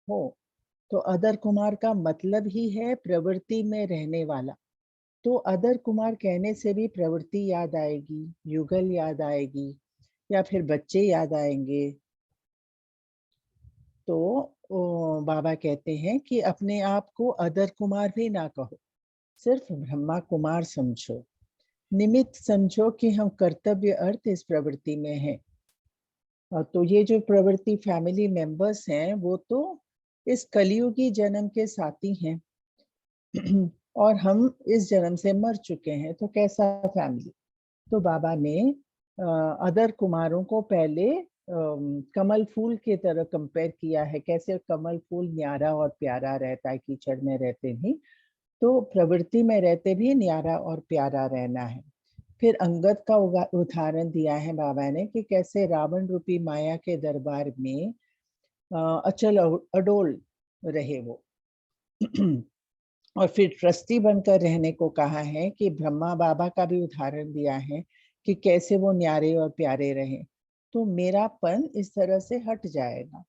हो, तो अदर कुमार का मतलब ही है प्रवृत्ति में रहने वाला। तो अदर कुमार कहने से भी प्रवृत्ति याद आएगी, युगल याद आएगी, या फिर बच्चे याद आएंगे। तो बाबा कहते हैं कि अपने आप को अदर कुमार भी ना कहो, सिर्फ ब्रह्मा कुमार समझो, निमित्त समझो कि हम कर्तव्य अर्थ इस प्रवृत्ति में हैं। तो ये जो प्रवृत्ति फैमिली मेंबर्स हैं वो तो इस कलयुगी जन्म के साथी हैं और हम इस जन्म से मर चुके हैं, तो कैसा फैमिली। तो बाबा ने अदर कुमारों को पहले कमल फूल की तरह कंपेयर किया है, कैसे कमल फूल न्यारा और प्यारा रहता है कीचड़ में रहते भी, तो प्रवृत्ति में रहते भी न्यारा और प्यारा रहना है। फिर अंगद का उदाहरण दिया है बाबा ने कि कैसे रावण रूपी माया के दरबार में अचल अडोल रहे वो और फिर ट्रस्टी बनकर रहने को कहा है कि ब्रह्मा बाबा का भी उदाहरण दिया है कि कैसे वो न्यारे और प्यारे रहे। तो मेरापन इस तरह से हट जाएगा,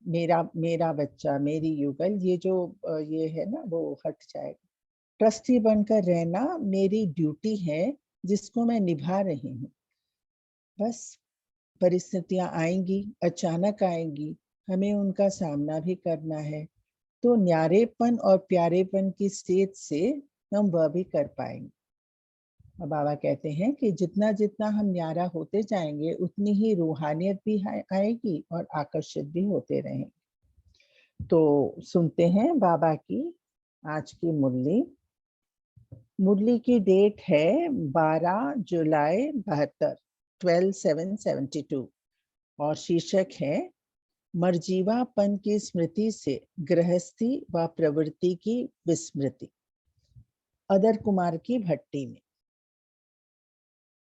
मेरा मेरा बच्चा, मेरी युगल, ये जो ये है ना, वो हट जाएगा। ट्रस्टी बनकर रहना मेरी ड्यूटी है जिसको मैं निभा रही हूँ। बस परिस्थितियां आएंगी, अचानक आएंगी, हमें उनका सामना भी करना है। तो न्यारेपन और प्यारेपन की स्टेज से हम वह भी कर पाएंगे। और बाबा कहते हैं कि जितना जितना हम न्यारा होते जाएंगे उतनी ही रूहानियत भी आएगी और आकर्षित भी होते रहेंगे। तो सुनते हैं बाबा की आज की मुरली। मुरली की डेट है 12 जुलाई 72, 12/7/72, और शीर्षक है मर्जीवापन की स्मृति से गृहस्थी व प्रवृत्ति की विस्मृति। अदर कुमार की भट्टी में।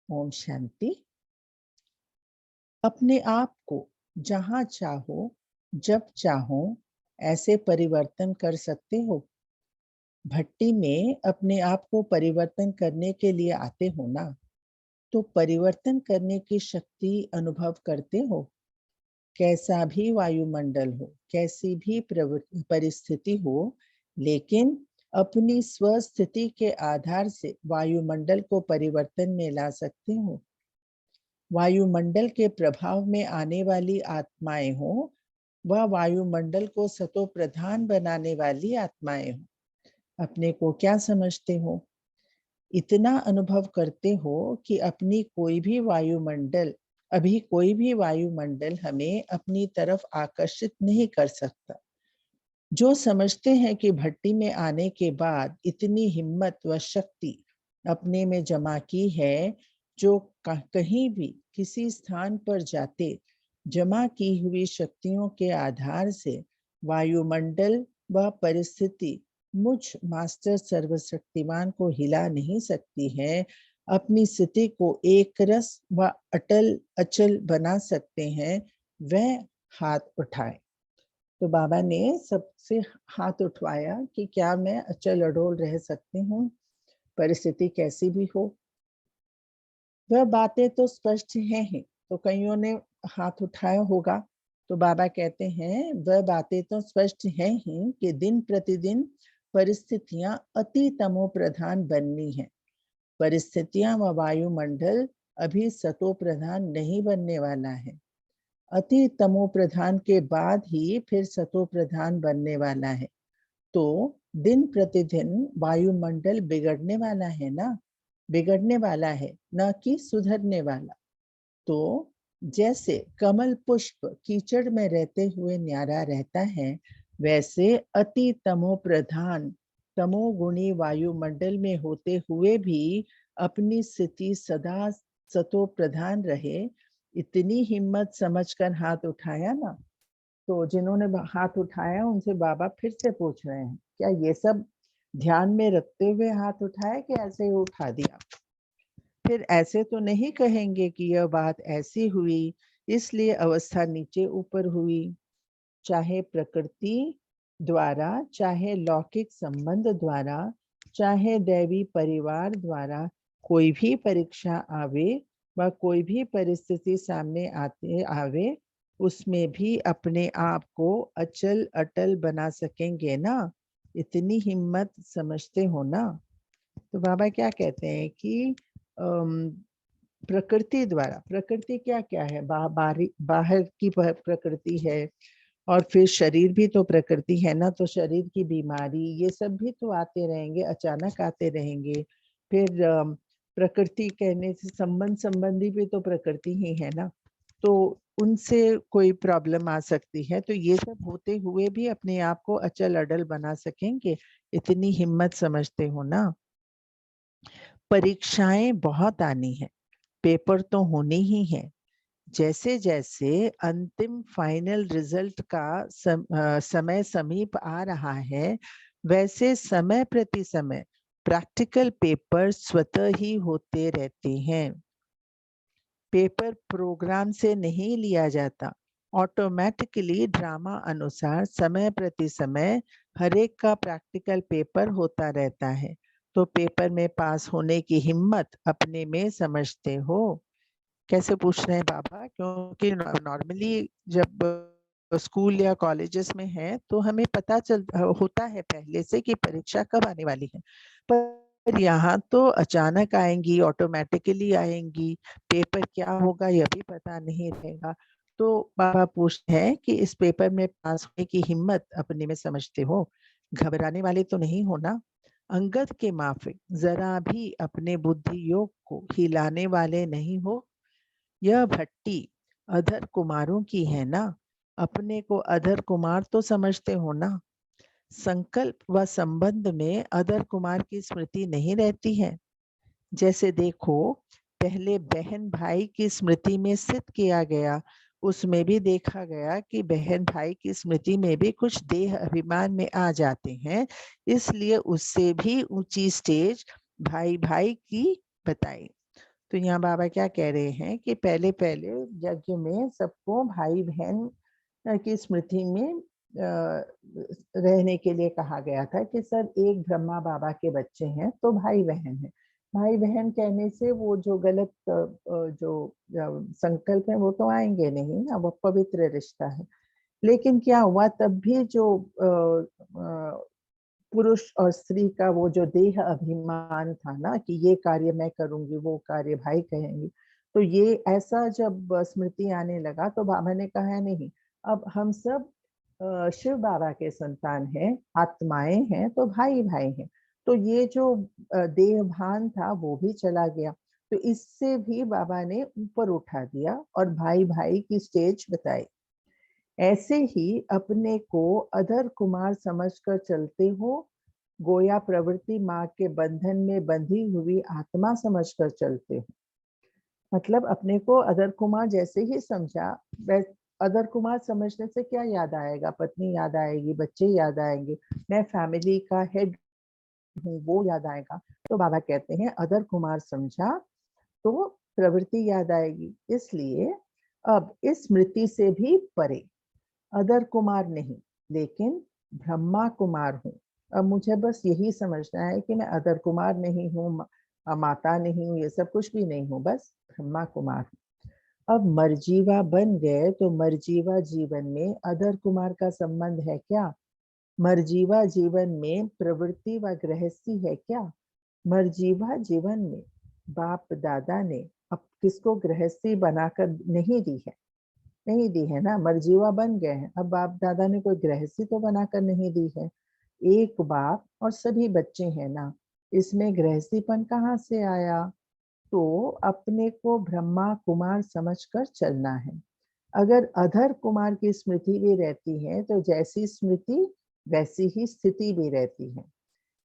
ओम शांति। अपने आप को जहां चाहो जब चाहो ऐसे परिवर्तन कर सकते हो। भट्टी में अपने आप को परिवर्तन करने के लिए आते हो ना, तो परिवर्तन करने की शक्ति अनुभव करते हो। कैसा भी वायुमंडल हो, कैसी भी परिस्थिति हो, लेकिन अपनी स्वस्थिति के आधार से वायुमंडल को परिवर्तन में ला सकते हो। वायुमंडल के प्रभाव में आने वाली आत्माएं हो, वह वायुमंडल को सतो प्रधान बनाने वाली आत्माएं हो। अपने को क्या समझते हो? इतना अनुभव करते हो कि अभी कोई भी वायुमंडल हमें अपनी तरफ आकर्षित नहीं कर सकता। जो समझते हैं कि भट्टी में आने के बाद इतनी हिम्मत व शक्ति अपने में जमा की है, जो कहीं भी किसी स्थान पर जाते जमा की हुई शक्तियों के आधार से वायुमंडल व परिस्थिति मुझ मास्टर सर्वशक्तिमान को हिला नहीं सकती है। अपनी स्थिति को एक रस व अचल बना सकते हैं, वह हाथ उठाए। तो बाबा ने सबसे हाथ उठवाया कि क्या मैं अचल अडोल रह सकती हूँ, परिस्थिति कैसी भी हो। वह बातें तो स्पष्ट हैं ही, तो कईयों ने हाथ उठाया होगा। तो बाबा कहते हैं वह बातें तो स्पष्ट हैं ही कि दिन प्रतिदिन परिस्थितियां अति तमो प्रधान बननी है। परिस्थितियां व वायुमंडल अभी सतो प्रधान नहीं बनने वाला है। अति तमो प्रधान के बाद ही फिर सतो प्रधान बनने वाला है। तो दिन प्रतिदिन वायुमंडल बिगड़ने वाला है ना, बिगड़ने वाला है, न कि सुधरने वाला। तो जैसे कमल पुष्प कीचड़ में रहते हुए न्यारा रहता है, वैसे अति तमो प्रधान तमोगुणी वायुमंडल में होते हुए भी अपनी स्थिति सदा सतो प्रधान रहे। इतनी हिम्मत समझकर हाथ उठाया ना। तो जिन्होंने हाथ उठाया उनसे बाबा फिर से पूछ रहे हैं, क्या ये सब ध्यान में रखते हुए हाथ उठाया कि ऐसे ही उठा दिया? फिर ऐसे तो नहीं कहेंगे कि यह बात ऐसी हुई इसलिए अवस्था नीचे ऊपर हुई। चाहे प्रकृति द्वारा, चाहे लौकिक संबंध द्वारा, चाहे दैवी परिवार द्वारा कोई भी परीक्षा आवे व कोई भी परिस्थिति सामने आवे, उसमें भी अपने आप को अचल अटल बना सकेंगे ना? इतनी हिम्मत समझते हो ना? तो बाबा क्या कहते हैं कि प्रकृति द्वारा, प्रकृति क्या क्या है? बाहर की प्रकृति है, और फिर शरीर भी तो प्रकृति है ना, तो शरीर की बीमारी ये सब भी तो आते रहेंगे, अचानक आते रहेंगे। फिर प्रकृति कहने से संबंधी भी तो प्रकृति ही है ना, तो उनसे कोई प्रॉब्लम आ सकती है। तो ये सब होते हुए भी अपने आप को अचल अडल बना सकेंगे, इतनी हिम्मत समझते हो ना? परीक्षाएं बहुत आनी है, पेपर तो होने ही है। जैसे जैसे अंतिम फाइनल रिजल्ट का समय समीप आ रहा है, वैसे समय प्रति समय प्रैक्टिकल पेपर स्वतः ही होते रहते हैं। पेपर प्रोग्राम से नहीं लिया जाता, ऑटोमेटिकली ड्रामा अनुसार समय प्रति समय हर एक का प्रैक्टिकल पेपर होता रहता है। तो पेपर में पास होने की हिम्मत अपने में समझते हो? कैसे पूछ रहे हैं बाबा? क्योंकि नॉर्मली जब स्कूल या कॉलेजेस में है तो हमें पता चल होता है पहले से कि परीक्षा कब आने वाली है, पर यहाँ तो अचानक आएंगी, ऑटोमेटिकली आएंगी, पेपर क्या होगा यह भी पता नहीं रहेगा। तो बाबा पूछते हैं कि इस पेपर में पास होने की हिम्मत अपने में समझते हो? घबराने वाले तो नहीं हो ना? अंगद के माफिक जरा भी अपने बुद्धि योग को हिलाने वाले नहीं हो? यह भट्टी अधर कुमारों की है ना? अपने को अधर कुमार तो समझते हो ना? संकल्प व संबंध में अधर कुमार की स्मृति नहीं रहती है। जैसे देखो, पहले बहन भाई की स्मृति में सिद्ध किया गया, उसमें भी देखा गया कि बहन भाई की स्मृति में भी कुछ देह अभिमान में आ जाते हैं, इसलिए उससे भी ऊंची स्टेज भाई भाई की बताई। तो यहाँ बाबा क्या कह रहे हैं कि पहले पहले यज्ञ में सबको भाई बहन की स्मृति में रहने के लिए कहा गया था कि सर एक ब्रह्मा बाबा के बच्चे हैं तो भाई बहन है। भाई बहन कहने से वो जो गलत जो संकल्प है वो तो आएंगे नहीं ना, वो पवित्र रिश्ता है। लेकिन क्या हुआ, तब भी जो पुरुष और स्त्री का वो जो देह अभिमान था ना कि ये कार्य मैं करूंगी, वो कार्य भाई कहेंगे, तो ये ऐसा जब स्मृति आने लगा तो बाबा ने कहा नहीं, अब हम सब शिव बाबा के संतान हैं, आत्माएं हैं, तो भाई भाई हैं। तो ये जो देह भान था वो भी चला गया। तो इससे भी बाबा ने ऊपर उठा दिया और भाई भाई की स्टेज बताई। ऐसे ही अपने को अधर कुमार समझकर चलते हो, गोया प्रवृत्ति माँ के बंधन में बंधी हुई आत्मा समझकर चलते हो। मतलब अपने को अधर कुमार जैसे ही समझा, अधर कुमार समझने से क्या याद आएगा? पत्नी याद आएगी, बच्चे याद आएंगे, मैं फैमिली का हेड हूँ, वो याद आएगा। तो बाबा कहते हैं अधर कुमार समझा तो प्रवृत्ति याद आएगी। इसलिए अब इस स्मृति से भी परे, अदर कुमार नहीं, लेकिन ब्रह्मा कुमार हूँ। अब मुझे बस यही समझना है कि मैं अदर कुमार नहीं हूँ, माता नहीं हूँ, ये सब कुछ भी नहीं हूँ, बस ब्रह्मा कुमार हूँ। अब मरजीवा बन गए तो मरजीवा जीवन में अदर कुमार का संबंध है क्या? मरजीवा जीवन में प्रवृत्ति व गृहस्थी है क्या? मरजीवा जीवन में बाप दादा ने अब किसको गृहस्थी बनाकर नहीं दी है? नहीं दी है ना, मरजीवा बन गए हैं। अब बाप दादा ने कोई गृहस्थी तो बनाकर नहीं दी है। एक बाप और सभी बच्चे हैं ना, इसमें गृहस्थीपन कहाँ से आया? तो अपने को ब्रह्मा कुमार समझकर चलना है। अगर अधर कुमार की स्मृति भी रहती है तो जैसी स्मृति वैसी ही स्थिति भी रहती है।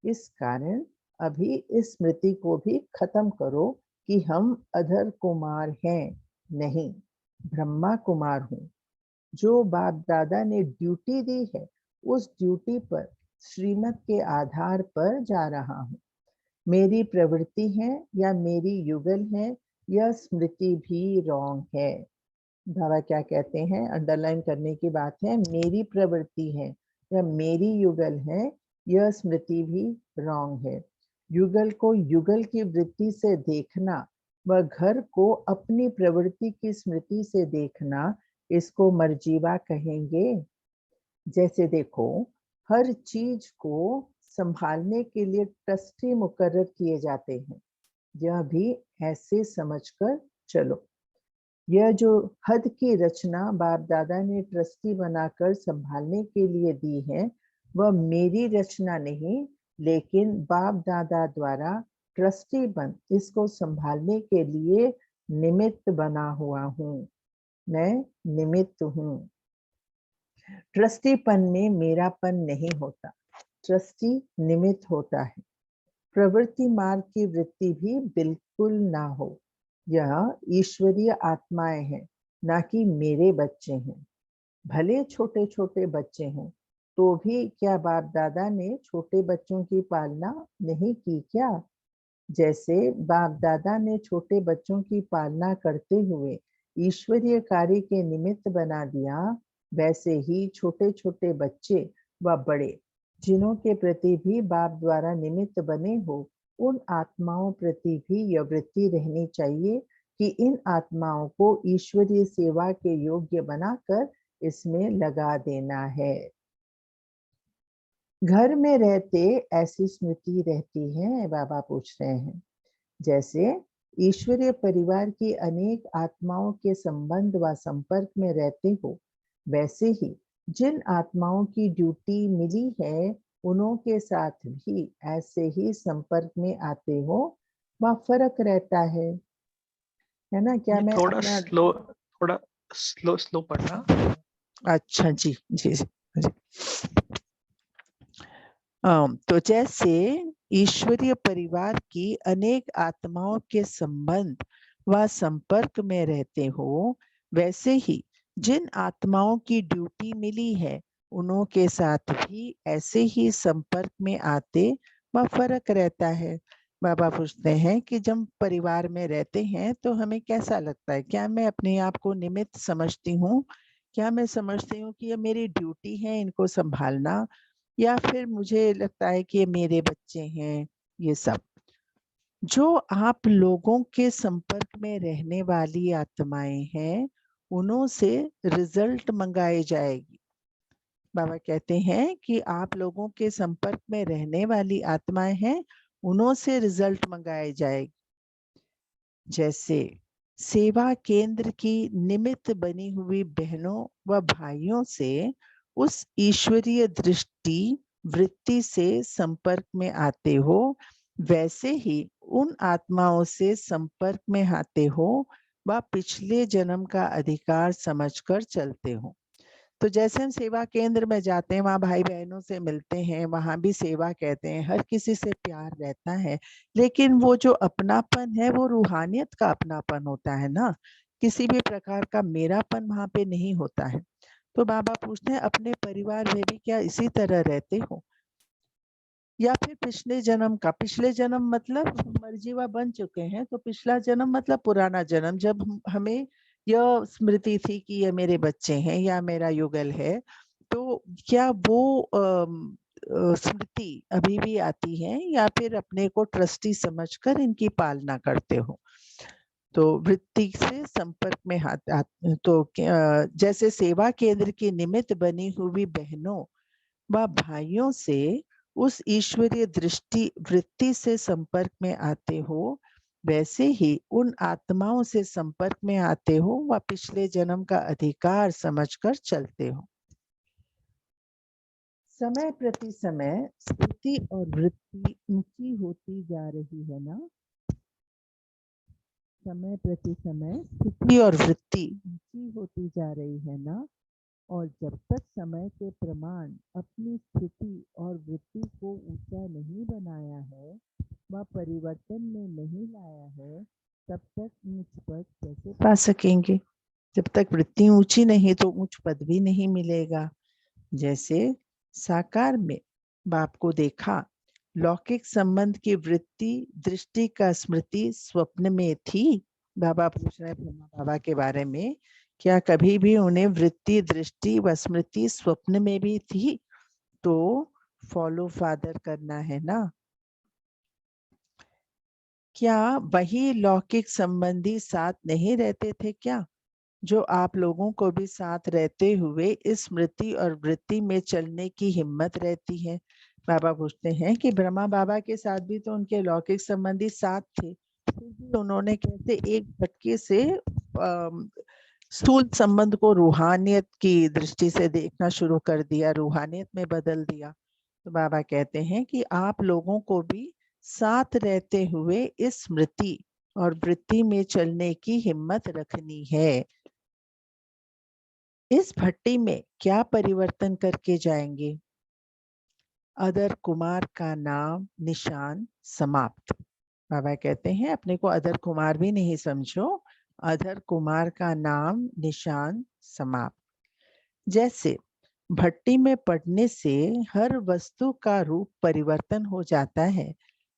इस कारण अभी इस स्मृति को भी खत्म करो कि हम अधर कुमार हैं, नहीं, ब्रह्मा कुमार हूँ। जो बाप दादा ने ड्यूटी दी है उस ड्यूटी पर श्रीमत के आधार पर जा रहा हूँ। मेरी प्रवृत्ति है या मेरी युगल है, यह स्मृति भी रॉन्ग है। बाबा क्या कहते हैं, अंडरलाइन करने की बात है, मेरी प्रवृत्ति है या मेरी युगल है, यह स्मृति भी रॉन्ग है। युगल को युगल की वृत्ति से देखना व घर को अपनी प्रवृत्ति की स्मृति से देखना, इसको मर्जीवा कहेंगे। जैसे देखो, हर चीज को संभालने के लिए ट्रस्टी मुकर्रर किए जाते हैं, यह भी ऐसे समझकर चलो। यह जो हद की रचना बाप दादा ने ट्रस्टी बनाकर संभालने के लिए दी है, वह मेरी रचना नहीं, लेकिन बाप दादा द्वारा ट्रस्टी बन इसको संभालने के लिए निमित्त बना हुआ हूँ। मैं निमित्त हूँ। ट्रस्टीपन में मेरापन नहीं होता, ट्रस्टी निमित्त होता है। प्रवृत्ति मार्ग की वृत्ति भी बिल्कुल ना हो। यह ईश्वरीय आत्माएं हैं, ना कि मेरे बच्चे हैं। भले छोटे छोटे बच्चे हों, तो भी क्या बाप दादा ने छोटे बच्चों की पालना नहीं की क्या? जैसे बाप दादा ने छोटे बच्चों की पालना करते हुए ईश्वरीय कार्य के निमित्त बना दिया, वैसे ही छोटे छोटे बच्चे व बड़े जिन्हों के प्रति भी बाप द्वारा निमित्त बने हो, उन आत्माओं प्रति भी यह वृत्ति रहनी चाहिए कि इन आत्माओं को ईश्वरीय सेवा के योग्य बनाकर इसमें लगा देना है। घर में रहते ऐसी स्मृति रहती है, बाबा पूछ रहे हैं। जैसे ईश्वरीय परिवार की अनेक आत्माओं के संबंध व संपर्क में रहते हो, वैसे ही जिन आत्माओं की ड्यूटी मिली है, उन्हों के साथ भी ऐसे ही संपर्क में आते हो, वह फर्क रहता है ना? क्या मैं थोड़ा अपना स्लो पढ़ना। अच्छा जी जी जी। तो जैसे ईश्वरीय परिवार की अनेक आत्माओं के संबंध व संपर्क में रहते हो, वैसे ही जिन आत्माओं की ड्यूटी मिली है, उन्हों के साथ भी ऐसे ही संपर्क में आते व फर्क रहता है। बाबा पूछते हैं कि जब परिवार में रहते हैं तो हमें कैसा लगता है? क्या मैं अपने आप को निमित्त समझती हूँ? क्या मैं समझती हूँ कि ये मेरी ड्यूटी है इनको संभालना, या फिर मुझे लगता है कि ये मेरे बच्चे हैं? ये सब जो आप लोगों के संपर्क में रहने वाली आत्माएं हैं, उन्हों से रिजल्ट मंगाई जाएगी। बाबा कहते हैं कि आप लोगों के संपर्क में रहने वाली आत्माएं हैं, उन्हों से रिजल्ट मंगाए जाएगी। जैसे सेवा केंद्र की निमित्त बनी हुई बहनों व भाइयों से उस ईश्वरीय दृष्टि वृत्ति से संपर्क में आते हो, वैसे ही उन आत्माओं से संपर्क में आते हो व पिछले जन्म का अधिकार समझकर चलते हो। तो जैसे हम सेवा केंद्र में जाते हैं, वहाँ भाई बहनों से मिलते हैं, वहाँ भी सेवा कहते हैं, हर किसी से प्यार रहता है, लेकिन वो जो अपनापन है वो रूहानियत का अपनापन होता है ना, किसी भी प्रकार का मेरापन वहाँ पे नहीं होता है। तो बाबा पूछते हैं, अपने परिवार में भी क्या इसी तरह रहते हो, या फिर पिछले जन्म मतलब मर्जीवा बन चुके हैं, तो पिछला जन्म मतलब पुराना जन्म, जब हमें यह स्मृति थी कि ये मेरे बच्चे हैं या मेरा युगल है, तो क्या वो स्मृति अभी भी आती है, या फिर अपने को ट्रस्टी समझकर इनकी पालना करते हो? तो वृत्ति से संपर्क में तो जैसे सेवा केंद्र की निमित्त बनी हुई बहनों व भाइयों से उस ईश्वरीय दृष्टि वृत्ति से संपर्क में आते हो, वैसे ही उन आत्माओं से संपर्क में आते हो व पिछले जन्म का अधिकार समझकर चलते हो। समय प्रति समय स्थिति और वृत्ति ऊंची होती जा रही है ना? समय प्रति समय स्थिति और वृत्ति ऊंची होती जा रही है ना? और जब तक समय के प्रमाण अपनी स्थिति और वृत्ति को ऊंचा नहीं बनाया है व परिवर्तन में नहीं लाया है, तब तक ऊंच पद कैसे पा सकेंगे? जब तक वृत्ति ऊंची नहीं तो ऊंच पद भी नहीं मिलेगा। जैसे साकार में बाप को देखा, लौकिक संबंध की वृत्ति दृष्टि का स्मृति स्वप्न में थी। बाबा पूछ रहे हैं ब्रह्मा बाबा के बारे में, क्या कभी भी उन्हें वृत्ति दृष्टि व स्मृति स्वप्न में भी थी? तो फॉलो फादर करना है ना। क्या वही लौकिक संबंधी साथ नहीं रहते थे क्या? जो आप लोगों को भी साथ रहते हुए इस स्मृति और वृत्ति में चलने की हिम्मत रहती है। बाबा पूछते हैं कि ब्रह्मा बाबा के साथ भी तो उनके लौकिक संबंधी साथ थे, फिर भी उन्होंने कैसे एक झटके से स्थूल संबंध को रूहानियत की दृष्टि से देखना शुरू कर दिया, रूहानियत में बदल दिया। तो बाबा कहते हैं कि आप लोगों को भी साथ रहते हुए इस स्मृति और वृत्ति में चलने की हिम्मत रखनी है। इस भट्टी में क्या परिवर्तन करके जाएंगे? अदर कुमार का नाम निशान समाप्त। बाबा कहते हैं अपने को अदर कुमार भी नहीं समझो, अदर कुमार का नाम निशान समाप्त। जैसे भट्टी में पड़ने से हर वस्तु का रूप परिवर्तन हो जाता है,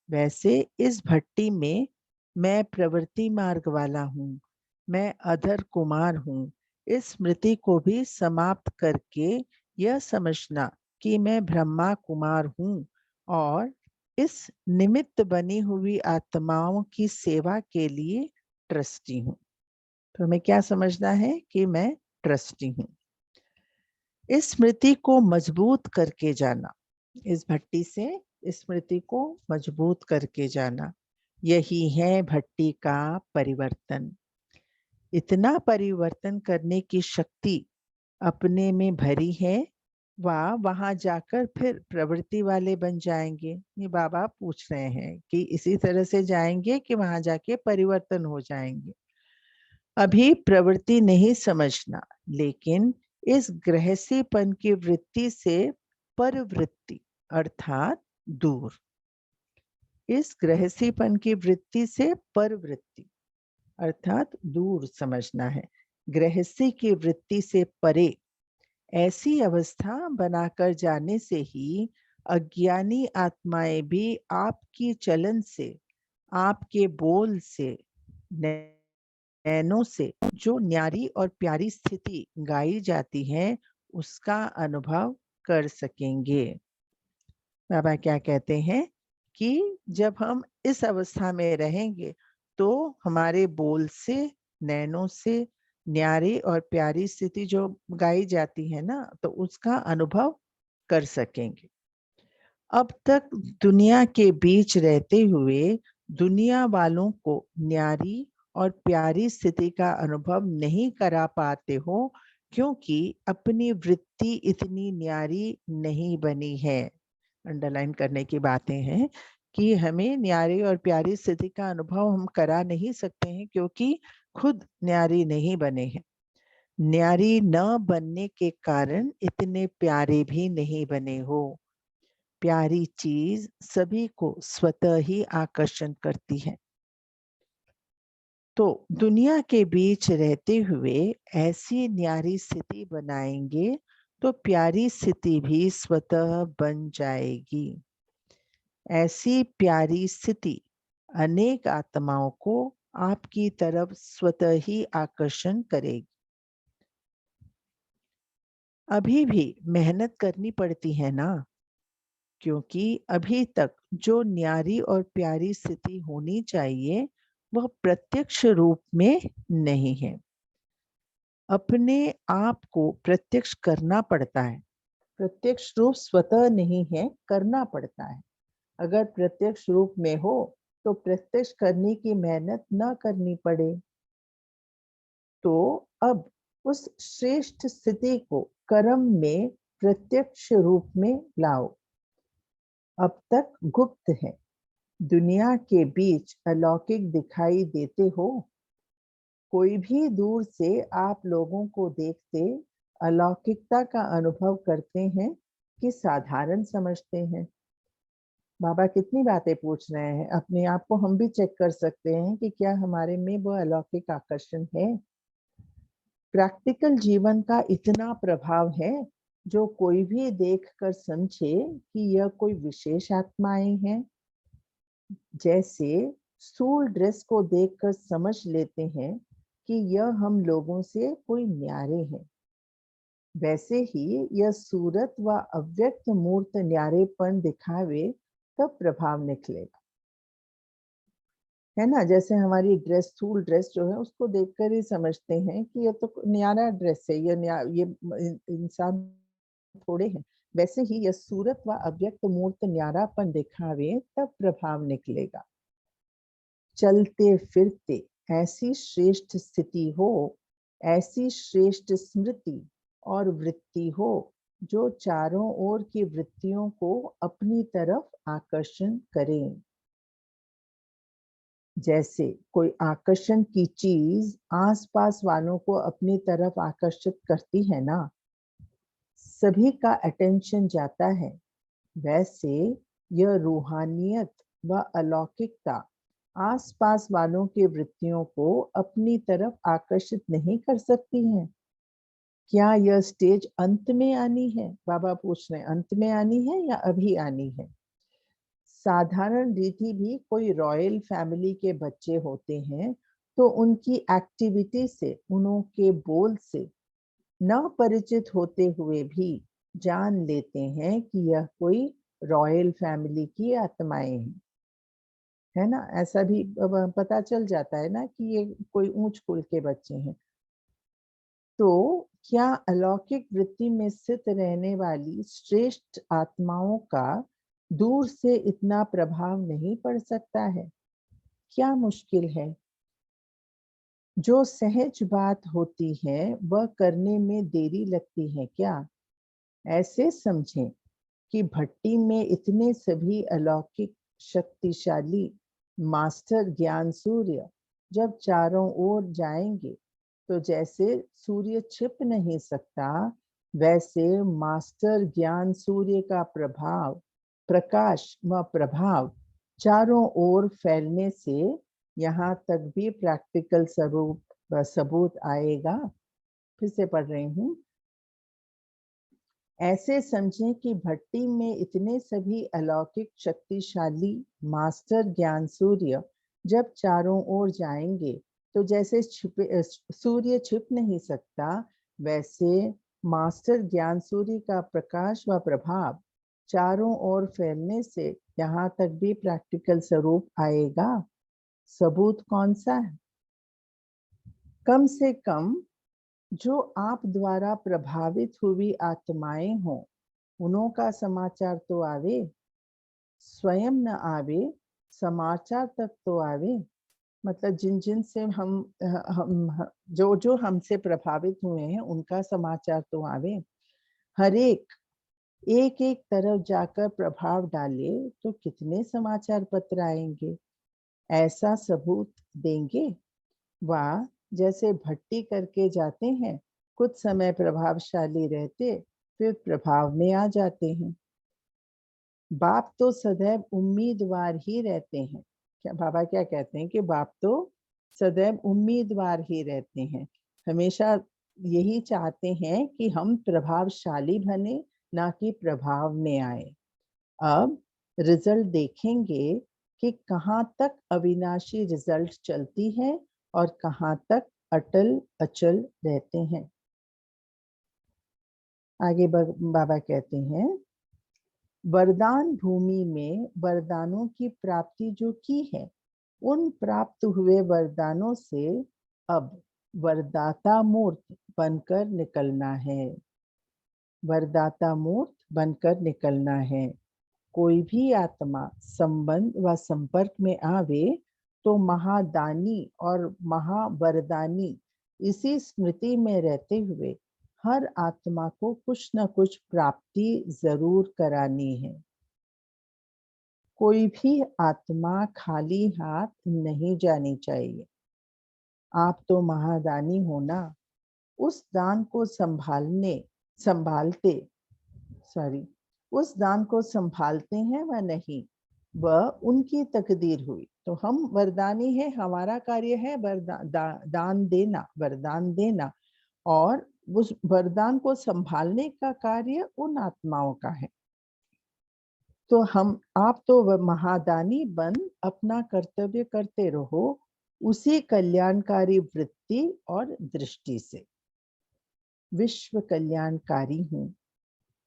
वैसे इस भट्टी में मैं प्रवृत्ति मार्ग वाला हूँ, मैं अधर कुमार हूँ। इस स्मृति को भी समाप्त करके यह समझना कि मैं ब्रह्मा कुमार हूँ और इस निमित्त बनी हुई आत्माओं की सेवा के लिए ट्रस्टी हूँ। तो हमें क्या समझना है कि मैं ट्रस्टी हूँ। इस स्मृति को मजबूत करके जाना, इस भट्टी से स्मृति को मजबूत करके जाना, यही है भट्टी का परिवर्तन। इतना परिवर्तन करने की शक्ति अपने में भरी है, वह वहां जाकर फिर प्रवृत्ति वाले बन जाएंगे। ये बाबा पूछ रहे हैं कि इसी तरह से जाएंगे कि वहां जाके परिवर्तन हो जाएंगे। अभी प्रवृत्ति नहीं समझना, लेकिन इस गृहस्थीपन की वृत्ति से परवृत्ति अर्थात दूर, इस गृहस्थीपन की वृत्ति से परवृत्ति अर्थात दूर समझना है। गृहस्थी की वृत्ति से परे ऐसी अवस्था बनाकर जाने से ही अज्ञानी आत्माएं भी आपकी चलन से, आपके बोल से, नैनों से जो न्यारी और प्यारी स्थिति गाई जाती है उसका अनुभव कर सकेंगे। बाबा क्या कहते हैं कि जब हम इस अवस्था में रहेंगे तो हमारे बोल से, नैनों से न्यारी और प्यारी स्थिति जो गाई जाती है ना, तो उसका अनुभव कर सकेंगे। अब तक दुनिया के बीच रहते हुए दुनिया वालों को न्यारी और प्यारी स्थिति का अनुभव नहीं करा पाते हो, क्योंकि अपनी वृत्ति इतनी न्यारी नहीं बनी है। अंडरलाइन करने की बातें हैं कि हमें न्यारी और प्यारी स्थिति का अनुभव हम करा नहीं सकते हैं, क्योंकि खुद न्यारी नहीं बने हैं। न्यारी न बनने के कारण इतने प्यारे भी नहीं बने हो। प्यारी चीज सभी को स्वतः ही आकर्षण करती है। तो दुनिया के बीच रहते हुए ऐसी न्यारी स्थिति बनाएंगे तो प्यारी स्थिति भी स्वतः बन जाएगी। ऐसी प्यारी स्थिति अनेक आत्माओं को आपकी तरफ स्वतः ही आकर्षण करेगी। अभी भी मेहनत करनी पड़ती है ना, क्योंकि अभी तक जो न्यारी और प्यारी स्थिति होनी चाहिए वह प्रत्यक्ष रूप में नहीं है। अपने आप को प्रत्यक्ष करना पड़ता है। प्रत्यक्ष रूप स्वतः नहीं है, करना पड़ता है। अगर प्रत्यक्ष रूप में हो तो प्रत्यक्ष करने की मेहनत न करनी पड़े। तो अब उस श्रेष्ठ स्थिति को कर्म में प्रत्यक्ष रूप में लाओ। अब तक गुप्त है, दुनिया के बीच अलौकिक दिखाई देते हो। कोई भी दूर से आप लोगों को देखते अलौकिकता का अनुभव करते हैं कि साधारण समझते हैं। बाबा कितनी बातें पूछ रहे हैं, अपने आप को हम भी चेक कर सकते हैं कि क्या हमारे में वो अलौकिक आकर्षण है। प्रैक्टिकल जीवन का इतना प्रभाव है जो कोई भी देखकर समझे कि यह कोई विशेष आत्माएं हैं। जैसे स्थूल ड्रेस को देखकर समझ लेते हैं कि यह हम लोगों से कोई न्यारे हैं, वैसे ही यह सूरत व अव्यक्त मूर्त न्यारेपन दिखावे तब प्रभाव निकलेगा। है ना। जैसे हमारी ड्रेस, स्थूल ड्रेस जो है उसको देखकर ही समझते हैं कि ये तो न्यारा ड्रेस है, ये इंसान थोड़े हैं। वैसे ही यह सूरत व अव्यक्त मूर्त न्यारापन दिखावे तब प्रभाव निकलेगा। चलते फिरते ऐसी श्रेष्ठ स्थिति हो, ऐसी श्रेष्ठ स्मृति और वृत्ति हो जो चारों ओर की वृत्तियों को अपनी तरफ आकर्षण करें। जैसे कोई आकर्षण की चीज आसपास वालों को अपनी तरफ आकर्षित करती है ना, सभी का अटेंशन जाता है। वैसे यह रूहानियत व अलौकिकता आसपास वालों की वृत्तियों को अपनी तरफ आकर्षित नहीं कर सकती है। क्या यह स्टेज अंत में आनी है? बाबा पूछ रहे हैं, अंत में आनी है या अभी आनी है? साधारण रीति भी कोई रॉयल फैमिली के बच्चे होते हैं तो उनकी एक्टिविटी से, उनके बोल से न परिचित होते हुए भी जान लेते हैं कि यह कोई रॉयल फैमिली की आत्माएं हैं, है ना। ऐसा भी पता चल जाता है ना कि ये कोई ऊंच कुल के बच्चे हैं। तो क्या अलौकिक वृत्ति में स्थित रहने वाली श्रेष्ठ आत्माओं का दूर से इतना प्रभाव नहीं पड़ सकता है? क्या मुश्किल है? जो सहज बात होती है वह करने में देरी लगती है क्या? ऐसे समझें कि भट्टी में इतने सभी अलौकिक शक्तिशाली मास्टर ज्ञान सूर्य जब चारों ओर जाएंगे तो जैसे सूर्य छिप नहीं सकता, वैसे मास्टर ज्ञान सूर्य का प्रभाव, प्रकाश व प्रभाव चारों ओर फैलने से यहाँ तक भी प्रैक्टिकल सबूत आएगा। फिर से पढ़ रही हूँ। ऐसे समझें कि भट्टी में इतने सभी अलौकिक शक्तिशाली मास्टर ज्ञान सूर्य जब चारों ओर जाएंगे तो जैसे सूर्य छिप नहीं सकता, वैसे मास्टर ज्ञान सूर्य का प्रकाश व प्रभाव चारों ओर फैलने से यहाँ तक भी प्रैक्टिकल स्वरूप आएगा। सबूत कौन सा है? कम से कम जो आप द्वारा प्रभावित हुई आत्माएं हों, उनों का समाचार तो आवे। स्वयं न आवे, समाचार तक तो आवे। मतलब जिन जिन से हम जो जो हमसे प्रभावित हुए हैं उनका समाचार तो आवे। हर एक एक तरफ जाकर प्रभाव डाले तो कितने समाचार पत्र आएंगे? ऐसा सबूत देंगे। वाह, जैसे भट्टी करके जाते हैं, कुछ समय प्रभावशाली रहते फिर प्रभाव में आ जाते हैं। बाप तो सदैव उम्मीदवार ही रहते हैं। क्या बाबा क्या कहते हैं कि बाप तो सदैव उम्मीदवार ही रहते हैं, हमेशा यही चाहते हैं कि हम प्रभावशाली बने, ना कि प्रभाव में आए। अब रिजल्ट देखेंगे कि कहाँ तक अविनाशी रिजल्ट चलती है और कहाँ तक अटल अचल रहते हैं। आगे बाबा कहते हैं, वरदान भूमि में वरदानों की प्राप्ति जो की है, उन प्राप्त हुए वरदानों से अब वरदाता मूर्त बनकर निकलना है। वरदाता मूर्त बनकर निकलना है। कोई भी आत्मा संबंध व संपर्क में आवे तो महादानी और महावरदानी इसी स्मृति में रहते हुए हर आत्मा को कुछ न कुछ प्राप्ति जरूर करानी है। कोई भी आत्मा खाली हाथ नहीं जानी चाहिए। आप तो महादानी हो ना, उस दान को संभालते उस दान को संभालते हैं व नहीं, वह उनकी तकदीर हुई। तो हम वरदानी है, हमारा कार्य है दान देना, वरदान देना, और उस वरदान को संभालने का कार्य उन आत्माओं का है। तो आप तो महादानी बन अपना कर्तव्य करते रहो, उसी कल्याणकारी वृत्ति और दृष्टि से। विश्व कल्याणकारी हूँ,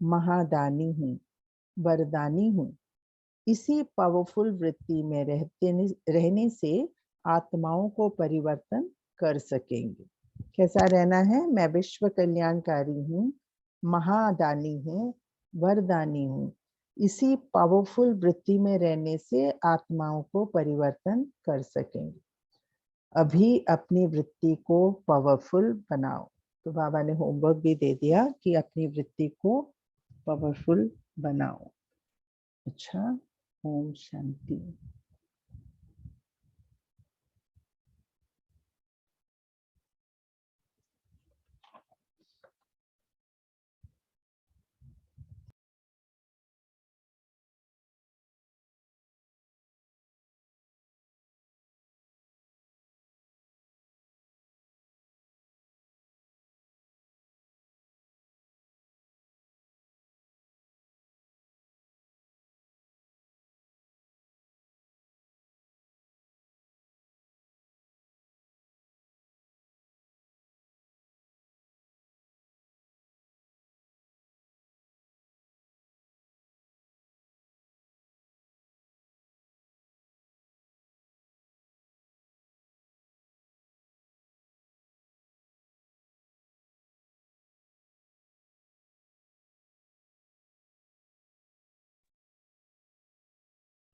महादानी हूँ, वरदानी हूँ। इसी पावरफुल वृत्ति में रहने से आत्माओं को परिवर्तन कर सकेंगे। कैसा रहना है? मैं विश्व कल्याणकारी हूँ, महादानी हूँ, वरदानी हूँ। इसी पावरफुल वृत्ति में रहने से आत्माओं को परिवर्तन कर सकेंगे। अभी अपनी वृत्ति को पावरफुल बनाओ। तो बाबा ने होमवर्क भी दे दिया कि अपनी वृत्ति को पावरफुल बनाओ। अच्छा, ओम शांति।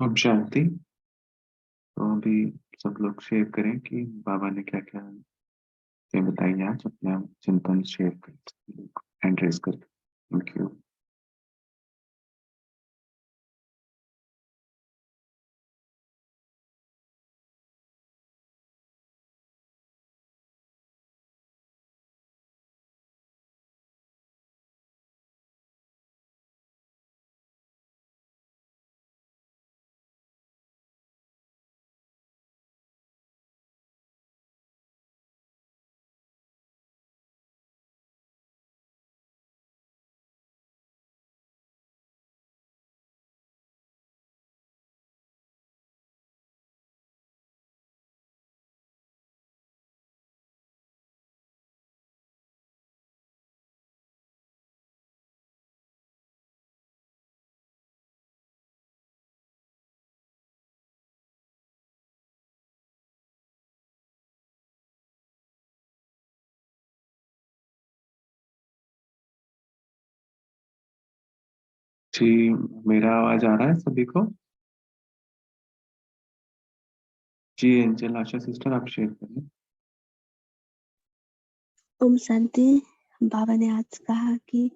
अब शांति। तो अभी सब लोग शेयर करें कि बाबा ने क्या क्या बताइए, आज अपना चिंतन शेयर करें, हैंड रेज करके। Thank you. जी, मेरा आवाज आ रहा है सभी को? जी एंजल आशा सिस्टर, आप शेयर करें। ओम शांति। बाबा ने आज कहा कि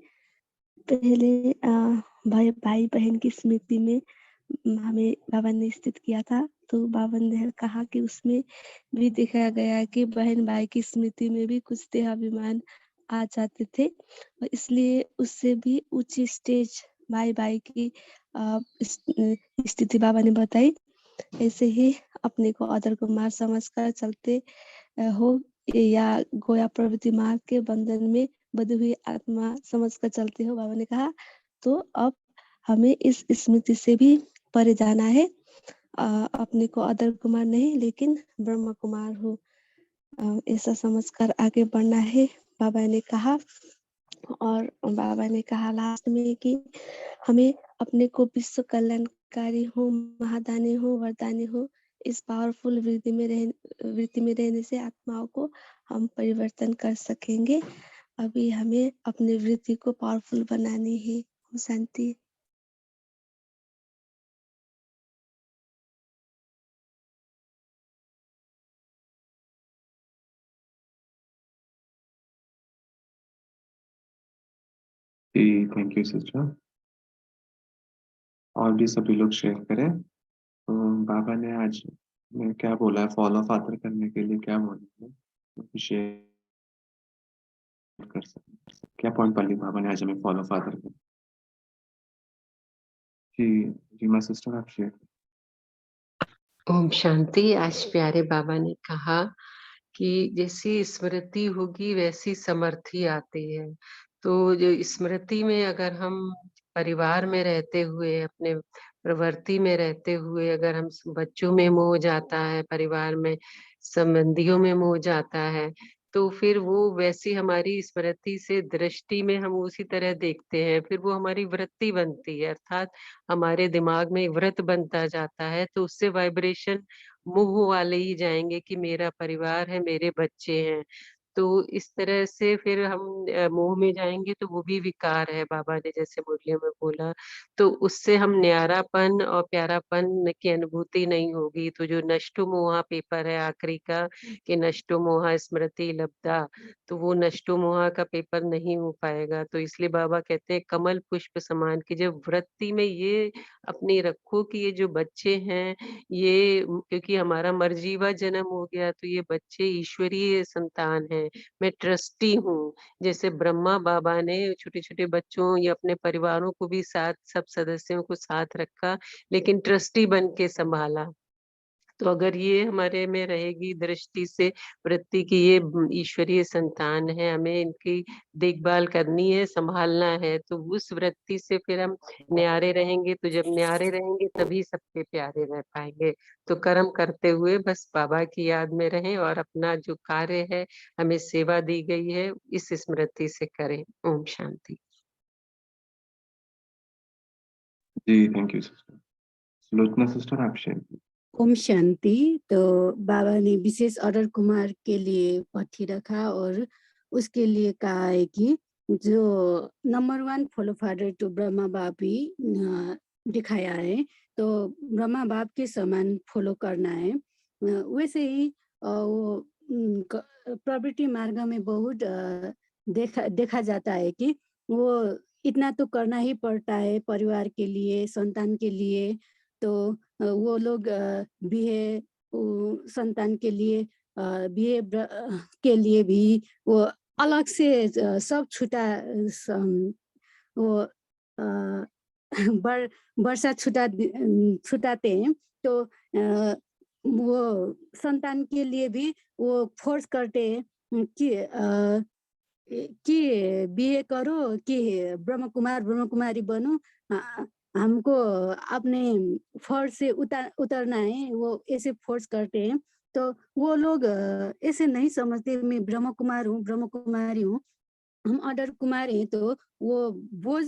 पहले भाई भाई बहन की स्मृति में हमें बाबा ने स्थित किया था, तो बाबा ने कहा कि उसमें भी दिखाया गया है कि बहन भाई की स्मृति में भी कुछ देहाभिमान आ जाते थे, और इसलिए उससे भी ऊंची स्टेज भाई भाई की स्थिति बाबा ने बताई। ऐसे ही अपने को अदर को मार समझ कर चलते हो या गोया प्रवृत्ति मार्ग के बंधन में बंधी हुई आत्मा समझकर चलते हो, बाबा ने कहा। तो अब हमें इस स्मृति से भी परे जाना है। अपने को अदर कुमार नहीं लेकिन ब्रह्म कुमार हो, ऐसा समझकर आगे बढ़ना है, बाबा ने कहा। और बाबा ने कहा लास्ट में कि हमें अपने को विश्व कल्याणकारी हो, महादानी हो, वरदानी हो, इस पावरफुल वृत्ति में रहने से आत्माओं को हम परिवर्तन कर सकेंगे। अभी हमें अपनी वृत्ति को पावरफुल बनानी है। शांति। जी थैंक यू सिस्टर। और भी सभी लोग शेयर करें। तो बाबा ने आज में क्या बोला है, फॉलो फादर करने के लिए क्या बोला है, तो शेयर कर सकते। क्या पॉइंट वाली बाबा ने आज हमें फॉलो फादर कर। जी जी माँ सिस्टर, आप शेयर। ओम शांति। आज प्यारे बाबा ने कहा कि जैसी स्मृति होगी वैसी समर्थी आती है। तो जो स्मृति में अगर हम परिवार में रहते हुए, अपने प्रवृत्ति में रहते हुए, अगर हम बच्चों में मोह जाता है, परिवार में संबंधियों में मोह जाता है, तो फिर वो वैसी हमारी स्मृति से दृष्टि में हम उसी तरह देखते हैं, फिर वो हमारी वृत्ति बनती है, अर्थात हमारे दिमाग में व्रत बनता जाता है, तो उससे वाइब्रेशन मोह वाले ही जाएंगे कि मेरा परिवार है, मेरे बच्चे हैं। तो इस तरह से फिर हम मोह में जाएंगे, तो वो भी विकार है, बाबा ने जैसे मुरलियों में बोला। तो उससे हम न्यारापन और प्यारापन की अनुभूति नहीं होगी। तो जो नष्टो मोहा पेपर है आखिरी का, कि नष्टो मोहा स्मृति लब्धा, तो वो नष्टो मोहा का पेपर नहीं हो पाएगा। तो इसलिए बाबा कहते हैं कमल पुष्प समान, की जब वृत्ति में ये अपनी रखो कि ये जो बच्चे हैं, ये क्योंकि हमारा मर्जीवा जन्म हो गया, तो ये बच्चे ईश्वरीय संतान हैं। मैं ट्रस्टी हूँ। जैसे ब्रह्मा बाबा ने छोटे छोटे बच्चों या अपने परिवारों को भी साथ, सब सदस्यों को साथ रखा, लेकिन ट्रस्टी बन के संभाला। तो अगर ये हमारे में रहेगी दृष्टि से वृत्ति की, ये ईश्वरीय संतान है, हमें इनकी देखभाल करनी है, संभालना है, तो उस वृत्ति से फिर हम न्यारे रहेंगे। तो जब न्यारे रहेंगे तभी सबके प्यारे रह पाएंगे। तो कर्म करते हुए बस बाबा की याद में रहें और अपना जो कार्य है, हमें सेवा दी गई है, इस स्मृति से करें। ओम शांति। जी, thank you sister. Sulochana sister, आप शेयर कीजिए। ओम शांति। तो बाबा ने विशेष अडर कुमार के लिए पट्टी रखा और उसके लिए कहा है कि जो नंबर 1 फॉलो फादर तो ब्रह्मा बाप ही दिखाया है, तो ब्रह्मा बाप के समान फॉलो करना है। वैसे ही वो प्रवृत्ति मार्ग में बहुत देखा जाता है कि वो इतना तो करना ही पड़ता है परिवार के लिए, संतान के लिए। तो वो लोग बीए संतान के लिए बीए के लिए भी वो अलग से सब वो वर्षा छुटाते हैं। तो वो संतान के लिए भी वो फोर्स करते हैं कि बीए करो कि ब्रह्म कुमारी बनो, हमको अपने फर्ज से उतरना है, वो ऐसे फोर्स करते हैं। तो वो लोग ऐसे नहीं समझते मैं ब्रह्म कुमारी हूँ, हम अडर कुमार हैं, तो वो बोझ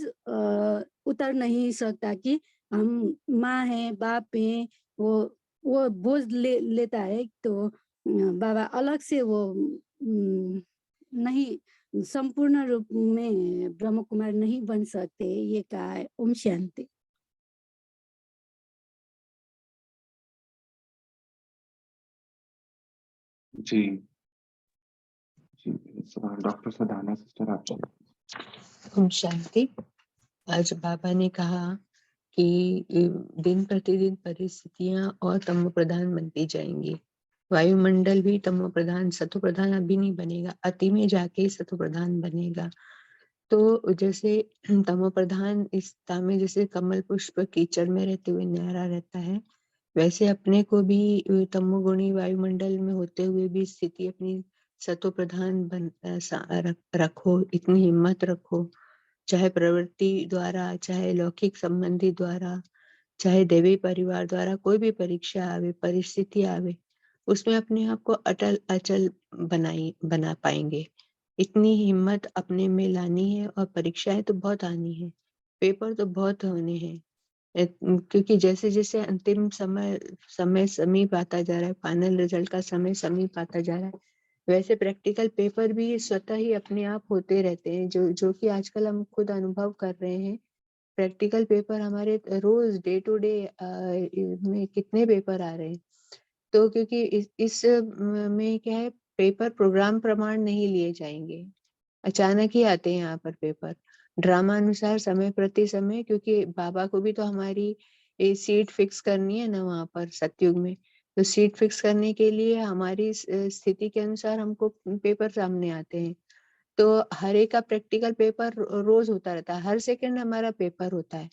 उतर नहीं सकता कि हम माँ हैं, बाप हैं, वो बोझ लेता है। तो बाबा अलग से वो नहीं, संपूर्ण रूप में ब्रह्म कुमार नहीं बन सकते, ये कहा है। ओम शांति। जी जी, डॉक्टर सदाना सिस्टर, आप शेयर कीजिए। ओम शांति। आज बाबा ने कहा कि दिन प्रतिदिन परिस्थितियां और तमो प्रधान बनती जाएंगी। वायुमंडल भी तमो प्रधान, सतो प्रधान अभी नहीं बनेगा, अति में जाके सतो प्रधान बनेगा। तो जैसे तमो प्रधान इस में जैसे कमल पुष्प कीचड़ में रहते हुए न्यारा रहता है, वैसे अपने को भी तमोगुणी वायुमंडल में होते हुए भी स्थिति अपनी सतो प्रधान रखो, इतनी हिम्मत रखो, चाहे प्रवृत्ति द्वारा, चाहे लौकिक संबंधी द्वारा, चाहे देवी परिवार द्वारा कोई भी परीक्षा आवे, परिस्थिति आवे, उसमें अपने आप को अटल अचल बना पाएंगे। इतनी हिम्मत अपने में लानी है, और परीक्षाएं तो बहुत आनी है, पेपर तो बहुत होने हैं, क्योंकि जैसे जैसे अंतिम समय समीप आता जा रहा है, फाइनल रिजल्ट का समय समीप आता जा रहा है, वैसे प्रैक्टिकल पेपर भी स्वतः ही अपने आप होते रहते हैं, जो कि आजकल हम खुद अनुभव कर रहे हैं। प्रैक्टिकल पेपर हमारे रोज डे टू डे में कितने पेपर आ रहे हैं। तो क्योंकि इस में क्या है, पेपर प्रोग्राम प्रमाण नहीं लिए जाएंगे, अचानक ही आते हैं यहाँ पर पेपर, ड्रामा अनुसार समय प्रति समय, क्योंकि बाबा को भी तो हमारी सीट फिक्स करनी है ना वहाँ पर सतयुग में। तो सीट फिक्स करने के लिए हमारी स्थिति के अनुसार हमको पेपर सामने आते हैं। तो हर एक का प्रैक्टिकल पेपर रोज होता रहता है, हर सेकंड हमारा पेपर होता है।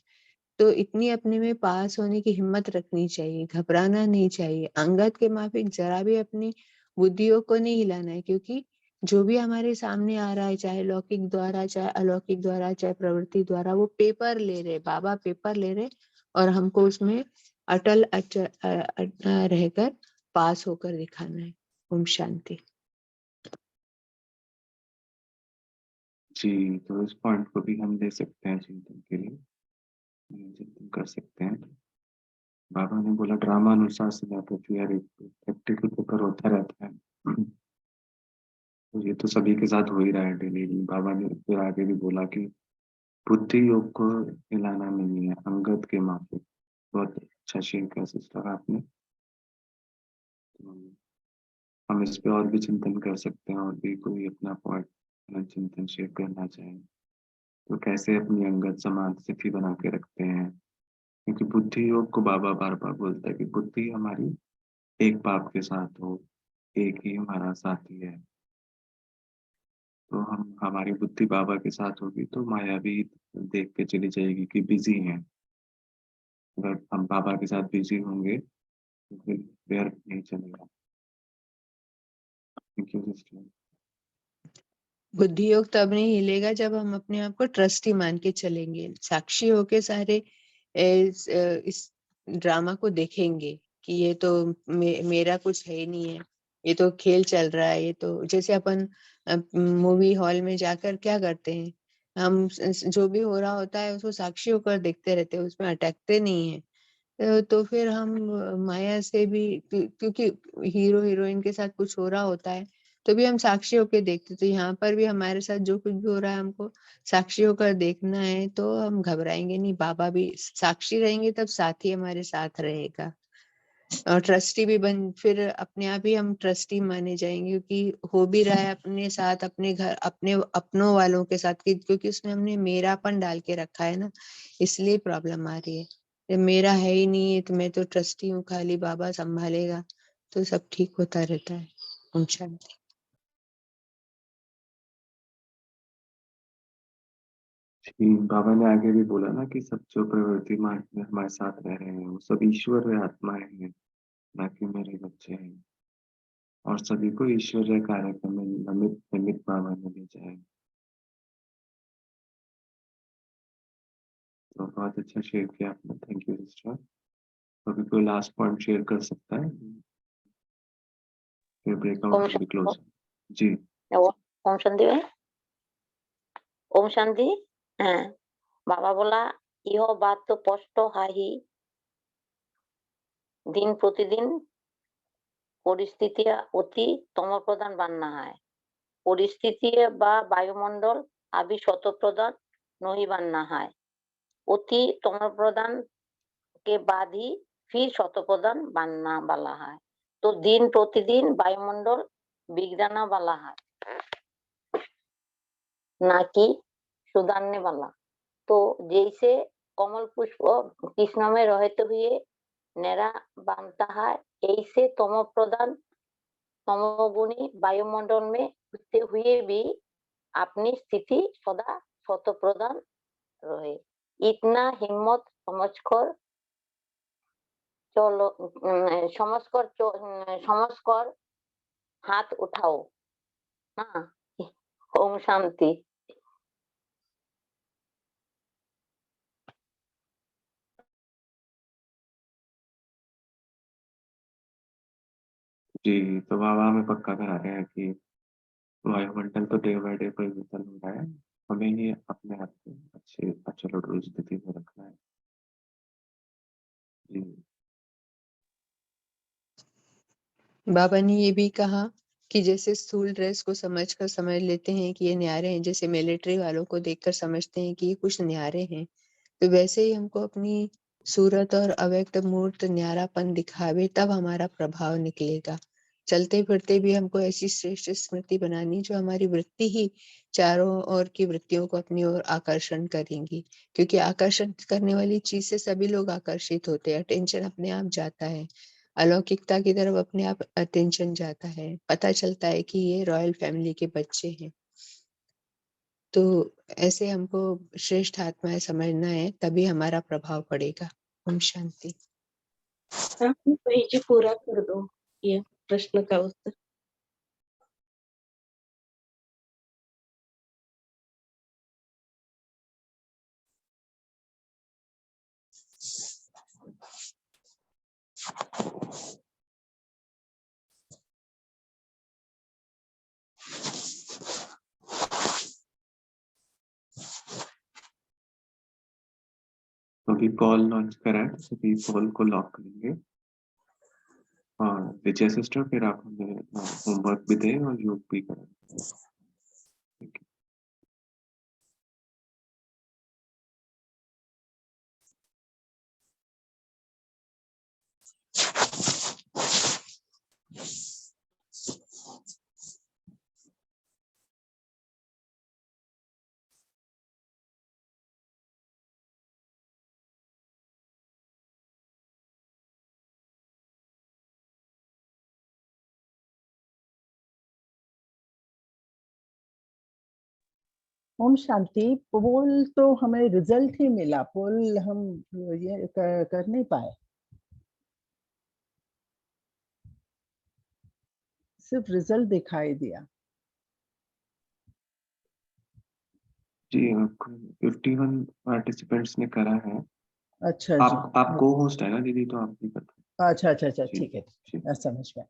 तो इतनी अपने में पास होने की हिम्मत रखनी चाहिए, घबराना नहीं चाहिए, अंगद के माफिक जरा भी अपनी बुद्धियों को नहीं हिलाना है, क्योंकि जो भी हमारे सामने आ रहा है, चाहे लौकिक द्वारा, चाहे अलौकिक द्वारा, चाहे प्रवृत्ति द्वारा, वो पेपर ले रहे, बाबा पेपर ले रहे, और हमको उसमें अटल रहकर पास होकर दिखाना है। ओम शांति। जी, तो इस पॉइंट को भी हम ले सकते हैं चिंतन के लिए, चिंतन कर सकते हैं। बाबा ने बोला ड्रामा अनुशासन पृथ्वी हर एक प्रैक्टिकल पेपर होता रहता है। तो ये तो सभी के साथ हो ही रहा है डेली। बाबा ने फिर आगे भी बोला कि बुद्धि योग को हिलाना नहीं है, अंगद के माफिक। बहुत अच्छा शेयर किया सिस्टर आपने। तो हम इस पे और भी चिंतन कर सकते हैं, और भी कोई अपना पॉइंट चिंतन शेयर करना चाहें तो कैसे अपनी अंगत समान स्थिति बना के रखते हैं। क्योंकि बुद्धि योग को बाबा बार बार बोलता है कि बुद्धि हमारी एक बाप के साथ हो, एक ही हमारा साथी है। तो हम हमारी बुद्धि बाबा के साथ होगी तो माया भी देख के चली जाएगी कि बिजी है। अगर हम बाबा के साथ बिजी होंगे तो फिर व्यर्थ नहीं चलेगा। Thank you sister. बुद्धि योग तब नहीं हिलेगा जब हम अपने आप को ट्रस्टी मान के चलेंगे, साक्षी होके सारे इस ड्रामा को देखेंगे कि ये तो मेरा कुछ है ही नहीं है, ये तो खेल चल रहा है। ये तो जैसे अपन मूवी हॉल में जाकर क्या करते हैं, हम जो भी हो रहा होता है उसको साक्षी होकर देखते रहते हैं, उसमें अटकते नहीं है। तो फिर हम माया से भी क्योंकि हीरो हीरोइन के साथ कुछ हो रहा होता है तो भी हम साक्षी होकर देखते। तो यहाँ पर भी हमारे साथ जो कुछ भी हो रहा है हमको साक्षी होकर देखना है, तो हम घबराएंगे नहीं। बाबा भी साक्षी रहेंगे तब साथी हमारे साथ रहेगा। और ट्रस्टी भी फिर अपने आप ही हम ट्रस्टी माने जाएंगे, क्योंकि हो भी रहा है अपने साथ, अपने घर, अपने अपनों वालों के साथ, क्योंकि उसमें हमने मेरापन डाल के रखा है ना, इसलिए प्रॉब्लम आ रही है। जब मेरा है ही नहीं है तो मैं तो ट्रस्टी हूँ, खाली बाबा संभालेगा तो सब ठीक होता रहता है। ओम शांति। बाबा ने आगे भी बोला ना कि सब जो प्रवृत्ति मार्ग में हमारे साथ रह रहे हैं वो सब ईश्वर व आत्माएं हैं, ना कि मेरे बच्चे हैं। और सभी को ईश्वरीय कार्यक्रम में निमित निमित बाबा ने भेजा है। तो बहुत अच्छा शेयर किया आपने, थैंक यू सिस्टर। तो अभी कोई लास्ट पॉइंट शेयर कर सकता है, फिर breakout room will be close. जी ओम शांति भाई, ओम शांति। हाँ, बाबा बोला यह बात तो स्पष्ट है ही, दिन प्रतिदिन परिस्थिति অতি তমপ্রধান बनना है। परिस्थिति বা বায়ুমণ্ডল अभी शतप्रधान नहीं बनना है। অতি তমপ্রধাन के बाद ही फिर शतप्रधान बनना वाला है। तो दिन प्रतिदिन वायुमंडल बिगड़ना वाला है, ना कि सुधारने वाला। तो जैसे कमल पुष्प कृष्ण में रहते हुए नेरा बनता है, ऐसे तमो प्रधान तमोगुणी वायुमंडल में होते हुए भी अपनी स्थिति सदा शत प्रधान रहे। इतना हिम्मत समझकर चलो, समझकर हाथ उठाओ ना। ओम शांति। जी, तो बाबा हमें पक्का करा रहे हैं कि वायुमंडल तो डे बाय डे परिवर्तन हो रहा है, हमें ही अपने आप को अच्छे अचल स्थिति में रखना है। जी बाबा ने ये भी कहा कि जैसे स्थूल ड्रेस को समझकर समझ लेते हैं कि ये न्यारे हैं, जैसे मिलिट्री वालों को देखकर समझते हैं कि ये कुछ न्यारे हैं, तो वैसे ही हमको अपनी सूरत और अव्यक्त मूर्त न्यारापन दिखावे तब हमारा प्रभाव निकलेगा। चलते फिरते भी हमको ऐसी श्रेष्ठ स्मृति बनानी जो हमारी वृत्ति ही चारों ओर की वृत्तियों को अपनी ओर आकर्षण करेंगी, क्योंकि आकर्षण करने वाली चीज से सभी लोग आकर्षित होते हैं। अटेंशन अपने आप जाता है, अलौकिकता की तरफ अपने आप अटेंशन जाता है, पता चलता है कि ये रॉयल फैमिली के बच्चे हैं। तो ऐसे हमको श्रेष्ठ आत्माएं समझना है, तभी हमारा प्रभाव पड़ेगा। ओम शांति। जी पूरा कर दो ये प्रश्न का उत्तर। तो अभी कॉल लॉन्च करा है, तो अभी कॉल को लॉक करेंगे। और विजय सिस्टर फिर आप हमें होमवर्क भी दें और योग भी करें। ठीक है। ओम शांति। पोल तो हमें रिजल्ट ही मिला, पोल हम ये कर नहीं पाए, सिर्फ रिजल्ट दिखाई दिया। जी, 51 पार्टिसिपेंट्स ने करा है। अच्छा जी। आप को होस्ट है ना दीदी, तो आप भी बता। अच्छा अच्छा अच्छा, जी, ठीक है, जी। मैं समझ गया।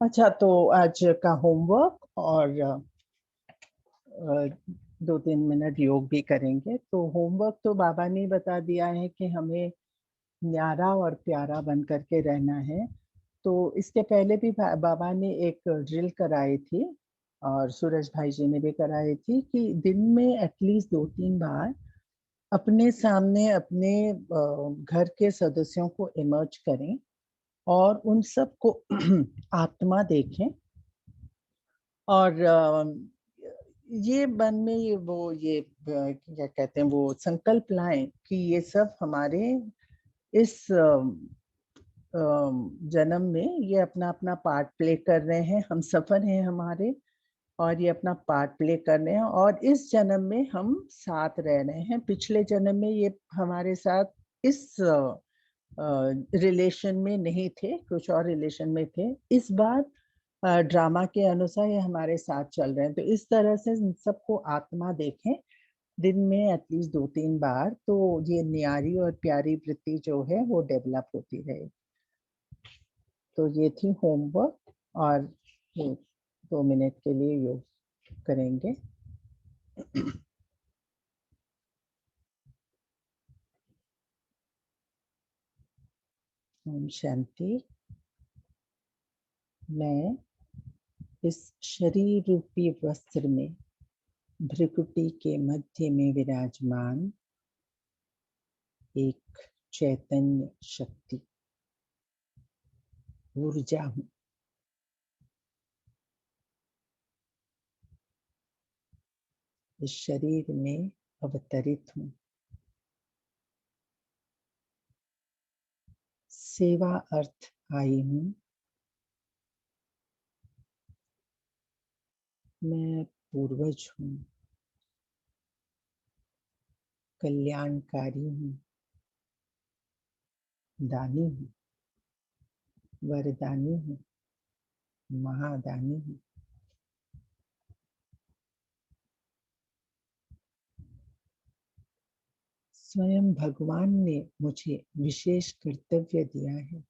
अच्छा, तो आज का होमवर्क और 2-3 मिनट योग भी करेंगे। तो होमवर्क तो बाबा ने बता दिया है कि हमें न्यारा और प्यारा बन करके रहना है। तो इसके पहले भी बाबा ने एक ड्रिल कराई थी और सूरज भाई जी ने भी कराई थी कि दिन में एटलीस्ट 2-3 बार अपने सामने अपने घर के सदस्यों को इमर्ज करें और उन सबको आत्मा देखें। और ये मन में ये क्या कहते हैं, वो संकल्प लाएं कि ये सब हमारे इस जन्म में ये अपना अपना पार्ट प्ले कर रहे हैं, हम सफर हैं हमारे, और ये अपना पार्ट प्ले कर रहे हैं। और इस जन्म में हम साथ रह रहे हैं, पिछले जन्म में ये हमारे साथ इस रिलेशन में नहीं थे, कुछ और रिलेशन में थे। इस बार ड्रामा के अनुसार ये हमारे साथ चल रहे हैं। तो इस तरह से सबको आत्मा देखें दिन में एटलीस्ट 2-3 बार, तो ये न्यारी और प्यारी वृत्ति जो है वो डेवलप होती रहेगी। तो ये थी होमवर्क, और 2 मिनट के लिए योग करेंगे। ओम शांति। मैं इस शरीर रूपी वस्त्र में भ्रिकुटी के मध्य में विराजमान एक चैतन्य शक्ति ऊर्जा हूँ। इस शरीर में अवतरित हूँ। सेवा अर्थ आई हूँ। मैं पूर्वज हूँ, कल्याणकारी हूँ, दानी हूँ, वरदानी हूँ, महादानी हूँ। स्वयं भगवान ने मुझे विशेष कर्तव्य दिया है,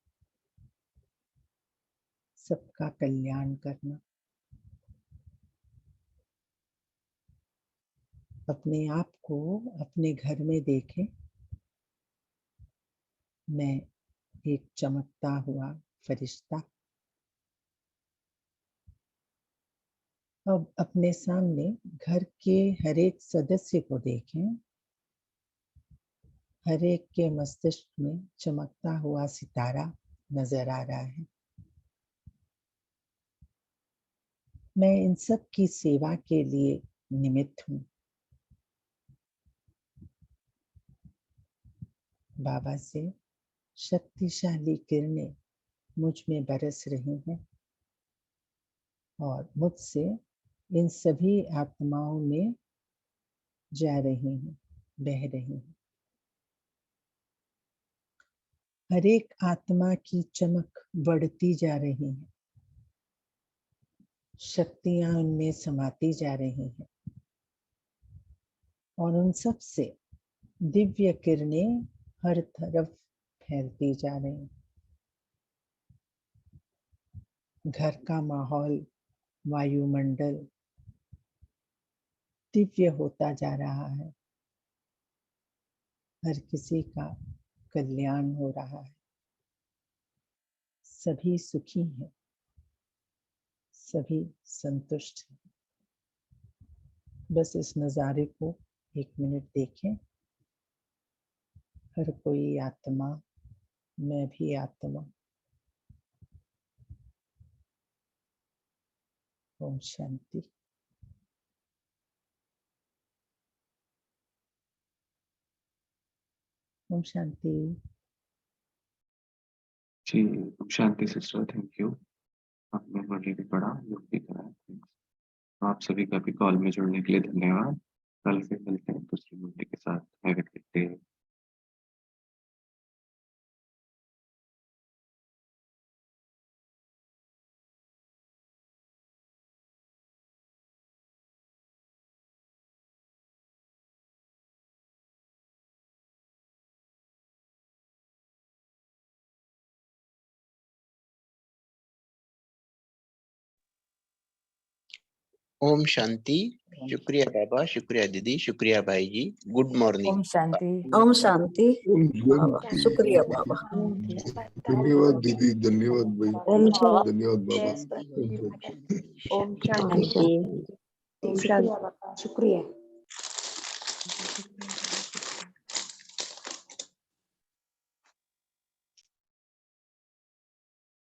सबका कल्याण करना। अपने आप को अपने घर में देखें। मैं एक चमकता हुआ फरिश्ता। अब अपने सामने घर के हर एक सदस्य को देखें। हर एक के मस्तिष्क में चमकता हुआ सितारा नजर आ रहा है। मैं इन सब की सेवा के लिए निमित्त हूँ। बाबा से शक्तिशाली किरणें मुझ में बरस रही हैं और मुझसे इन सभी आत्माओं में जा रही हैं, बह रही हैं। हर एक आत्मा की चमक बढ़ती जा रही है, शक्तियां उनमें समाती जा रही हैं और उन सब से दिव्य किरणें हर तरफ फैलती जा रही हैं। घर का माहौल, वायुमंडल दिव्य होता जा रहा है। हर किसी का कल्याण हो रहा है, सभी सुखी हैं, सभी संतुष्ट हैं। बस इस नज़ारे को 1 मिनट देखें। हर कोई आत्मा, मैं भी आत्मा। ओम शांति। ओम शांति। जी, ओम शांति सिस्टर, थैंक यू। आपने मुरली भी पढ़ा, योग भी करा। थैंक्स। आप सभी का भी कॉल में जुड़ने के लिए धन्यवाद। कल फिर मिलते हैं दूसरी मुरली के साथ। Have a good day. ओम शांति। शुक्रिया बाबा, शुक्रिया दीदी, शुक्रिया भाई जी। Good morning. ओम शांति। ओम शांति। ओम बाबा शांति। शुक्रिया बाबा। धन्यवाद दीदी, धन्यवाद भाई, ओम शांति। धन्यवाद बाबा। ओम शांति। ओम शांति। शुक्रिया।